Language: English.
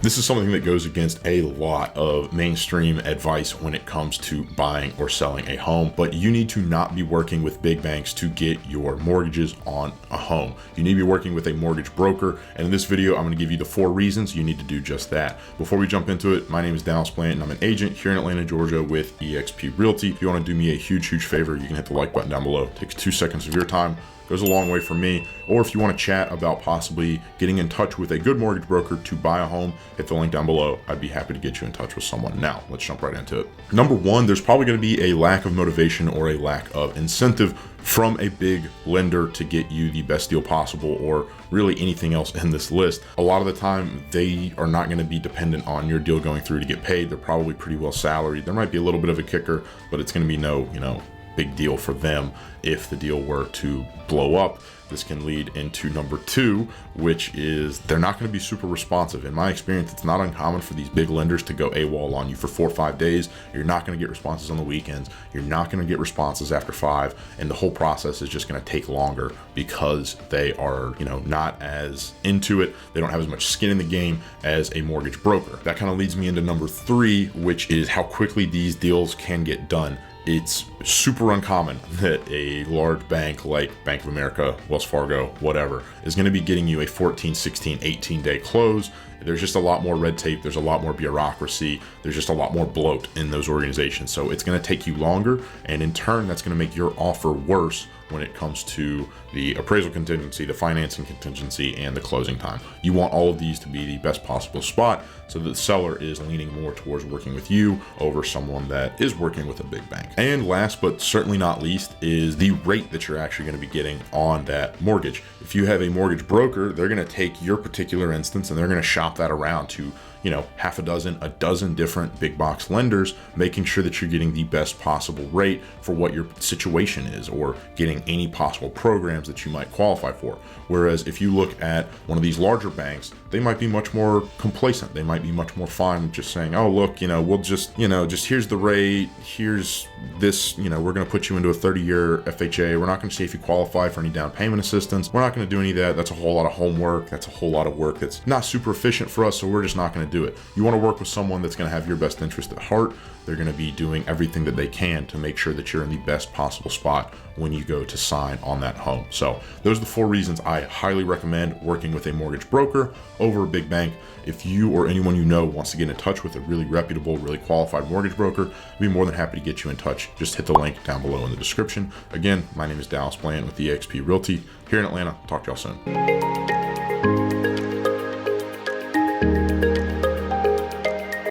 This is something that goes against a lot of mainstream advice when it comes to buying or selling a home, but you need to not be working with big banks to get your mortgages on a home. You need to be working with a mortgage broker, and in this video, I'm going to give you the 4 reasons you need to do just that. Before we jump into it, my name is Dallas.blanton. I'm an agent here in Atlanta, Georgia with eXp Realty. If you want to do me a huge favor, you can hit the like button down below. It takes 2 seconds of your time. Goes a long way for me. Or if you want to chat about possibly getting in touch with a good mortgage broker to buy a home, hit the link down below. I'd be happy to get you in touch with someone. Now, let's jump right into it. Number 1, there's probably going to be a lack of motivation or a lack of incentive from a big lender to get you the best deal possible, or really anything else in this list. A lot of the time, they are not going to be dependent on your deal going through to get paid. They're probably pretty well salaried. There might be a little bit of a kicker, but it's going to be no, big deal for them if the deal were to blow up. This can lead into number 2, which is they're not going to be super responsive. In my experience, it's not uncommon for these big lenders to go AWOL on you for 4 or 5 days. You're not going to get responses on the weekends. You're not going to get responses after 5, and the whole process is just going to take longer because they are, not as into it. They don't have as much skin in the game as a mortgage broker. That kind of leads me into number 3, which is how quickly these deals can get done. It's super uncommon that a large bank like Bank of America, Wells Fargo, whatever, is going to be getting you a 14, 16, 18-day close. There's just a lot more red tape. There's a lot more bureaucracy. There's just a lot more bloat in those organizations. So it's going to take you longer. And in turn, that's going to make your offer worse when it comes to the appraisal contingency, the financing contingency, and the closing time. You want all of these to be the best possible spot so that the seller is leaning more towards working with you over someone that is working with a big bank. And last but certainly not least is the rate that you're actually going to be getting on that mortgage. If you have a mortgage broker, they're going to take your particular instance and they're going to shop that around to half a dozen different big box lenders, making sure that you're getting the best possible rate for what your situation is, or getting any possible programs that you might qualify for. Whereas if you look at one of these larger banks, they might be much more complacent. They might be much more fine with just saying, oh, look, we'll just here's the rate, here's this, we're going to put you into a 30-year FHA. We're not going to see if you qualify for any down payment assistance. We're not going to do any of that. That's a whole lot of homework. That's a whole lot of work that's not super efficient for us, so we're just not going to do it. You want to work with someone that's going to have your best interest at heart. They're going to be doing everything that they can to make sure that you're in the best possible spot when you go to sign on that home. So those are the 4 reasons I highly recommend working with a mortgage broker over a big bank. If you or anyone you know wants to get in touch with a really reputable, really qualified mortgage broker, I'd be more than happy to get you in touch. Just hit the link down below in the description. Again, my name is Dallas.blanton with eXp Realty here in Atlanta. Talk to y'all soon.